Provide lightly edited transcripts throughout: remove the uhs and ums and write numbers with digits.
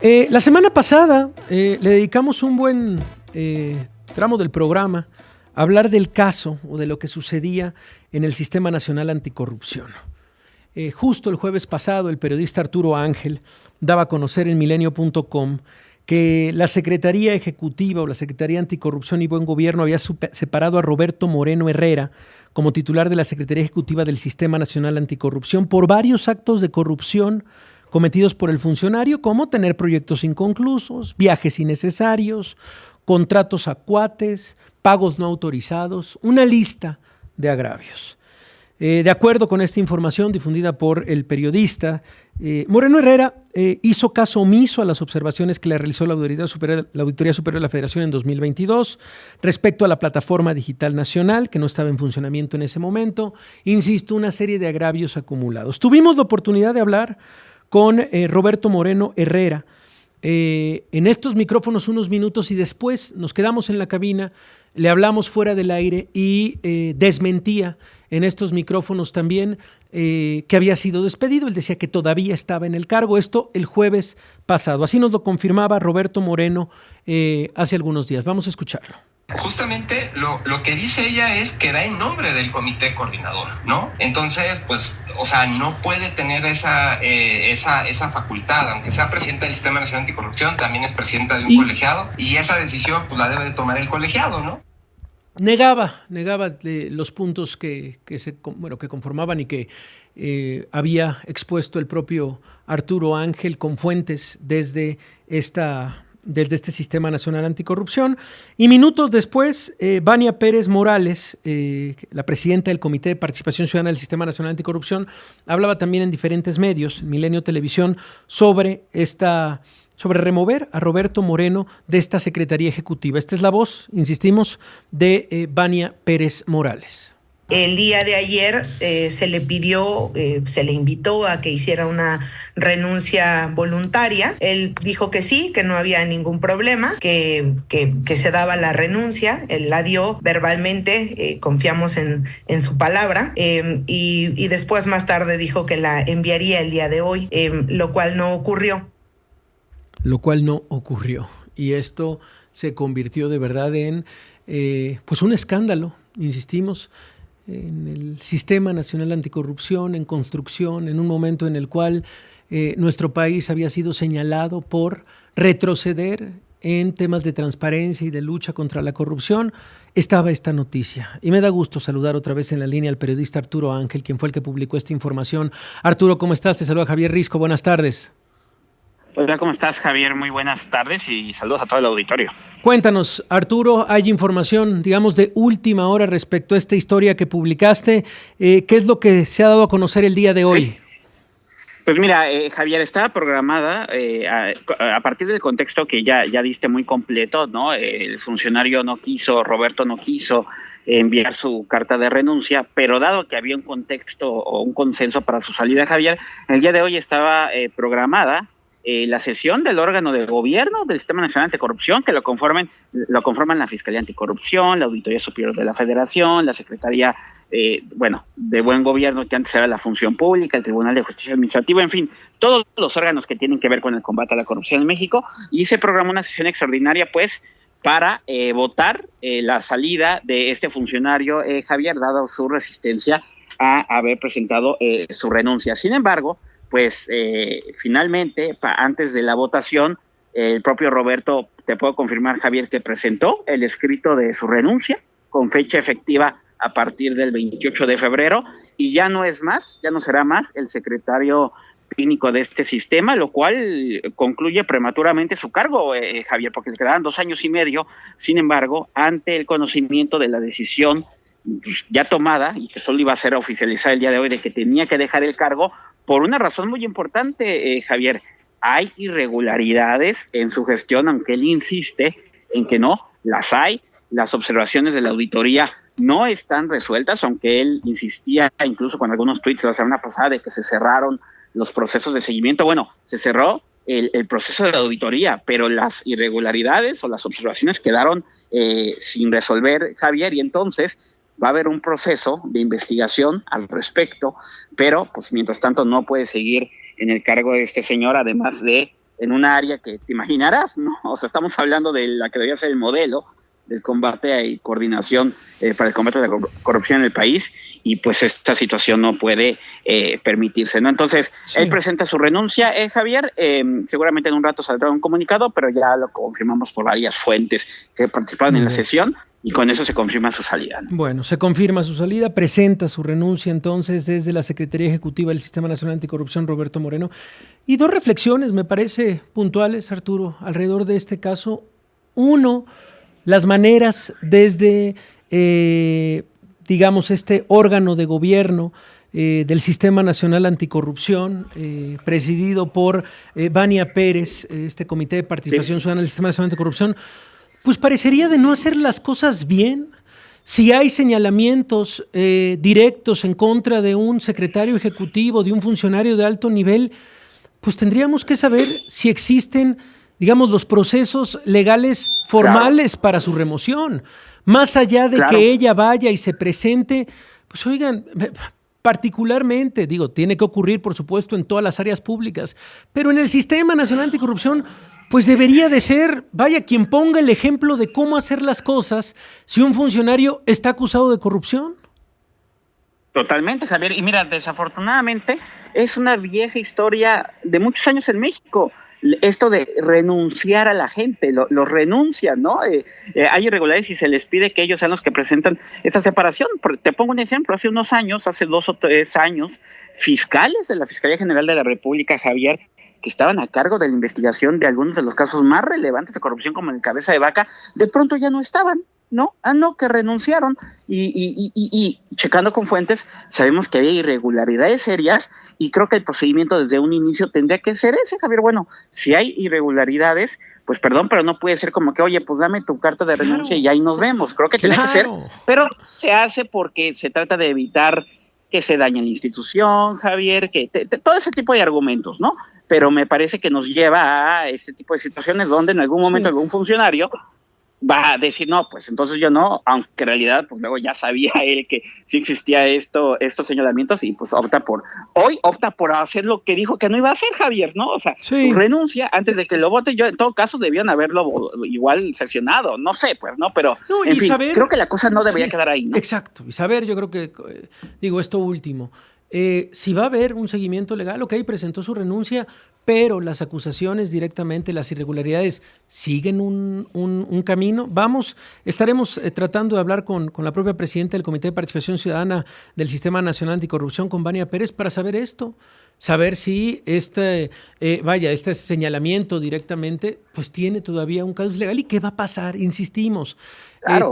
La semana pasada le dedicamos un buen tramo del programa a hablar del caso o de lo que sucedía en el Sistema Nacional Anticorrupción. Justo el jueves pasado, el periodista Arturo Ángel daba a conocer en milenio.com que la Secretaría Ejecutiva o la Secretaría Anticorrupción y Buen Gobierno había separado a Roberto Moreno Herrera como titular de la Secretaría Ejecutiva del Sistema Nacional Anticorrupción por varios actos de corrupción cometidos por el funcionario, como tener proyectos inconclusos, viajes innecesarios, contratos a cuates, pagos no autorizados, una lista de agravios. De acuerdo con esta información difundida por el periodista, Moreno Herrera hizo caso omiso a las observaciones que le realizó la Auditoría Superior de la Federación en 2022 respecto a la plataforma digital nacional, que no estaba en funcionamiento en ese momento. Insisto, una serie de agravios acumulados. Tuvimos la oportunidad de hablar con Roberto Moreno Herrera en estos micrófonos unos minutos y después nos quedamos en la cabina, le hablamos fuera del aire y desmentía en estos micrófonos también que había sido despedido. Él decía que todavía estaba en el cargo, esto el jueves pasado. Así nos lo confirmaba Roberto Moreno hace algunos días. Vamos a escucharlo. Justamente lo que dice ella es que da en nombre del comité coordinador, ¿no? Entonces, pues, o sea, no puede tener esa facultad, aunque sea presidenta del Sistema Nacional Anticorrupción, también es presidenta de un colegiado, y esa decisión pues la debe de tomar el colegiado, ¿no? Negaba los puntos que conformaban y que había expuesto el propio Arturo Ángel con fuentes desde este Sistema Nacional Anticorrupción. Y minutos después, Vania Pérez Morales, la presidenta del Comité de Participación Ciudadana del Sistema Nacional Anticorrupción, hablaba también en diferentes medios, Milenio Televisión, sobre remover a Roberto Moreno de esta Secretaría Ejecutiva. Esta es la voz, insistimos, de Vania Pérez Morales. El día de ayer se le invitó a que hiciera una renuncia voluntaria. Él dijo que sí, que no había ningún problema, que se daba la renuncia. Él la dio verbalmente, confiamos en su palabra, y después más tarde dijo que la enviaría el día de hoy, lo cual no ocurrió. Y esto se convirtió de verdad en pues un escándalo, insistimos, en el Sistema Nacional Anticorrupción, en construcción, en un momento en el cual nuestro país había sido señalado por retroceder en temas de transparencia y de lucha contra la corrupción. Estaba esta noticia. Y me da gusto saludar otra vez en la línea al periodista Arturo Ángel, quien fue el que publicó esta información. Arturo, ¿cómo estás? Te saluda Javier Risco. Buenas tardes. Hola, ¿cómo estás, Javier? Muy buenas tardes y saludos a todo el auditorio. Cuéntanos, Arturo, hay información, digamos, de última hora respecto a esta historia que publicaste. ¿Qué es lo que se ha dado a conocer el día de hoy? Sí. Pues mira, Javier, estaba programada a partir del contexto que ya diste muy completo, ¿no? El funcionario Roberto no quiso enviar su carta de renuncia, pero dado que había un contexto o un consenso para su salida, Javier, el día de hoy estaba programada la sesión del órgano de gobierno del Sistema Nacional Anticorrupción, que lo conforman la Fiscalía Anticorrupción, la Auditoría Superior de la Federación, la Secretaría de Buen Gobierno, que antes era la Función Pública, el Tribunal de Justicia Administrativa, en fin, todos los órganos que tienen que ver con el combate a la corrupción en México, y se programó una sesión extraordinaria, pues, para votar la salida de este funcionario, Javier, dado su resistencia a haber presentado su renuncia. Sin embargo, pues finalmente, antes de la votación, el propio Roberto, te puedo confirmar, Javier, que presentó el escrito de su renuncia con fecha efectiva a partir del 28 de febrero, y ya no será más el secretario técnico de este sistema, lo cual concluye prematuramente su cargo, Javier, porque le quedaban 2 años y medio. Sin embargo, ante el conocimiento de la decisión pues, ya tomada, y que solo iba a ser oficializada el día de hoy, de que tenía que dejar el cargo, por una razón muy importante, Javier, hay irregularidades en su gestión, aunque él insiste en que no, las hay. Las observaciones de la auditoría no están resueltas, aunque él insistía incluso con algunos tweets la semana pasada de que se cerraron los procesos de seguimiento. Bueno, se cerró el proceso de la auditoría, pero las irregularidades o las observaciones quedaron sin resolver, Javier, y entonces va a haber un proceso de investigación al respecto, pero pues mientras tanto no puede seguir en el cargo de este señor, además de en un área que te imaginarás, ¿no? O sea, estamos hablando de la que debería ser el modelo del combate y coordinación para el combate de la corrupción en el país, y pues esta situación no puede permitirse, ¿no? Entonces, sí, él presenta su renuncia, Javier, seguramente en un rato saldrá un comunicado, pero ya lo confirmamos por varias fuentes que participaron en la sesión, y con eso se confirma su salida, ¿no? Bueno, se confirma su salida, presenta su renuncia entonces desde la Secretaría Ejecutiva del Sistema Nacional Anticorrupción, Roberto Moreno. Y dos reflexiones, me parece, puntuales, Arturo, alrededor de este caso. Uno, las maneras desde, digamos, este órgano de gobierno del Sistema Nacional Anticorrupción, presidido por Vania Pérez, este Comité de Participación Ciudadana del Sistema Nacional Anticorrupción, pues parecería de no hacer las cosas bien. Si hay señalamientos directos en contra de un secretario ejecutivo, de un funcionario de alto nivel, pues tendríamos que saber si existen, digamos, los procesos legales formales para su remoción. Más allá de que ella vaya y se presente, pues oigan, particularmente, digo, tiene que ocurrir, por supuesto, en todas las áreas públicas, pero en el Sistema Nacional Anticorrupción, pues debería de ser, vaya, quien ponga el ejemplo de cómo hacer las cosas si un funcionario está acusado de corrupción. Totalmente, Javier. Y mira, desafortunadamente es una vieja historia de muchos años en México. Esto de renunciar a la gente, los renuncian, ¿no? Hay irregularidades y se les pide que ellos sean los que presentan esta separación. Te pongo un ejemplo, hace unos años, hace 2 o 3 años, fiscales de la Fiscalía General de la República, Javier, que estaban a cargo de la investigación de algunos de los casos más relevantes de corrupción, como el Cabeza de Vaca, de pronto ya no estaban, ¿no? Que renunciaron, y checando con fuentes, sabemos que había irregularidades serias, y creo que el procedimiento desde un inicio tendría que ser ese, Javier. Bueno, si hay irregularidades, pues perdón, pero no puede ser como que, oye, pues dame tu carta de renuncia y ahí nos vemos. Creo que tiene que ser, pero se hace porque se trata de evitar que se dañe la institución, Javier, que todo ese tipo de argumentos, ¿no? Pero me parece que nos lleva a este tipo de situaciones donde en algún momento algún funcionario va a decir, no, pues entonces yo no, aunque en realidad pues luego ya sabía él que sí existía estos señalamientos, y pues opta por hacer lo que dijo que no iba a hacer, Javier, ¿no? O sea, renuncia antes de que lo vote. Yo, en todo caso, debían haberlo igual sesionado, no sé, pues, ¿no? Pero, en fin, saber, creo que la cosa no debería quedar ahí, ¿no? Exacto, y saber, yo creo que, digo, esto último, si va a haber un seguimiento legal, ok, presentó su renuncia, pero las acusaciones directamente, las irregularidades, siguen un camino. Estaremos tratando de hablar con la propia presidenta del Comité de Participación Ciudadana del Sistema Nacional Anticorrupción, con Vania Pérez, para saber esto, saber si este señalamiento directamente pues tiene todavía un caso legal y qué va a pasar, insistimos.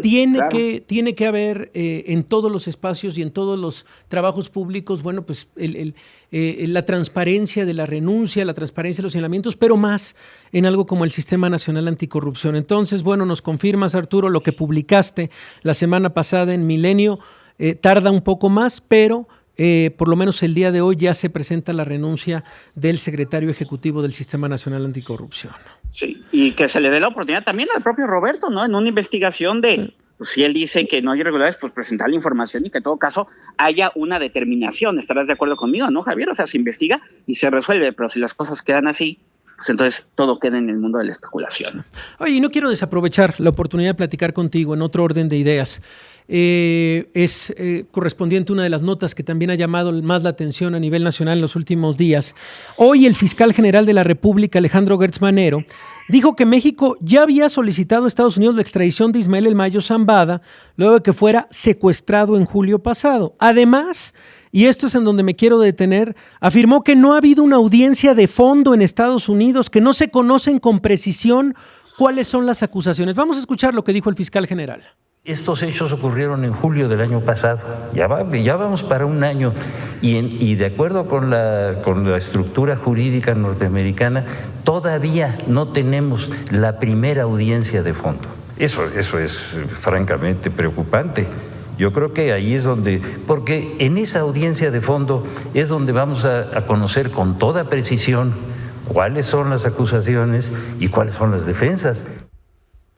Tiene que haber en todos los espacios y en todos los trabajos públicos, bueno, pues la transparencia de la renuncia, la transparencia de los señalamientos, pero más en algo como el Sistema Nacional Anticorrupción. Entonces, bueno, nos confirmas, Arturo, lo que publicaste la semana pasada en Milenio, tarda un poco más, pero por lo menos el día de hoy ya se presenta la renuncia del secretario ejecutivo del Sistema Nacional Anticorrupción. Sí, y que se le dé la oportunidad también al propio Roberto, ¿no? En una investigación de, pues, si él dice que no hay irregularidades, pues presentar la información y que en todo caso haya una determinación. ¿Estarás de acuerdo conmigo, no, Javier? O sea, se investiga y se resuelve, pero si las cosas quedan así, pues entonces todo queda en el mundo de la especulación. Oye, y no quiero desaprovechar la oportunidad de platicar contigo en otro orden de ideas. Es correspondiente a una de las notas que también ha llamado más la atención a nivel nacional en los últimos días. Hoy el fiscal general de la República, Alejandro Gertz Manero, dijo que México ya había solicitado a Estados Unidos la extradición de Ismael El Mayo Zambada luego de que fuera secuestrado en julio pasado. Además, y esto es en donde me quiero detener, afirmó que no ha habido una audiencia de fondo en Estados Unidos, que no se conocen con precisión cuáles son las acusaciones. Vamos a escuchar lo que dijo el fiscal general. Estos hechos ocurrieron en julio del año pasado, ya vamos para un año, y de acuerdo con la estructura jurídica norteamericana, todavía no tenemos la primera audiencia de fondo. Eso es francamente preocupante. Yo creo que ahí es donde, porque en esa audiencia de fondo es donde vamos a conocer con toda precisión cuáles son las acusaciones y cuáles son las defensas.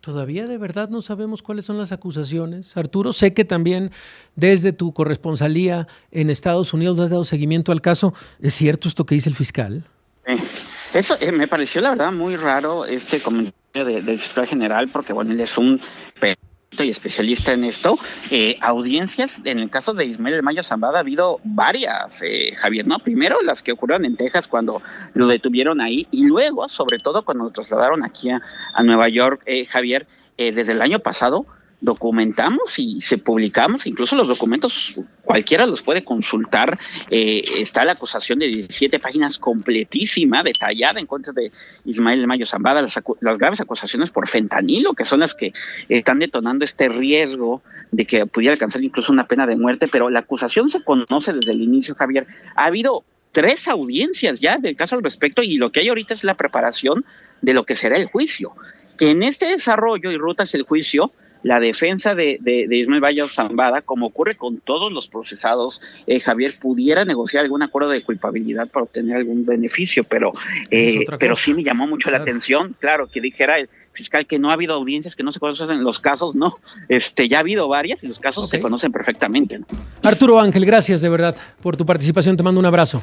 ¿Todavía de verdad no sabemos cuáles son las acusaciones? Arturo, sé que también desde tu corresponsalía en Estados Unidos has dado seguimiento al caso. ¿Es cierto esto que dice el fiscal? Eso me pareció la verdad muy raro este comentario del fiscal general, porque bueno, él es un y especialista en esto. Audiencias, en el caso de Ismael del Mayo Zambada ha habido varias, Javier, ¿no? Primero las que ocurrieron en Texas cuando lo detuvieron ahí, y luego, sobre todo, cuando lo trasladaron aquí a Nueva York, Javier, desde el año pasado documentamos y se publicamos, incluso los documentos cualquiera los puede consultar, está la acusación de 17 páginas completísima, detallada en contra de Ismael del Mayo Zambada, las graves acusaciones por fentanilo, que son las que están detonando este riesgo de que pudiera alcanzar incluso una pena de muerte, pero la acusación se conoce desde el inicio, Javier. Ha habido 3 audiencias ya del caso al respecto, y lo que hay ahorita es la preparación de lo que será el juicio, que en este desarrollo y ruta hacia el juicio, la defensa de Ismael Valle Zambada, como ocurre con todos los procesados, Javier, pudiera negociar algún acuerdo de culpabilidad para obtener algún beneficio, pero sí me llamó mucho la atención, claro, que dijera el fiscal que no ha habido audiencias, que no se conocen los casos, no, ya ha habido varias y los casos se conocen perfectamente, ¿no? Arturo Ángel, gracias de verdad por tu participación, te mando un abrazo.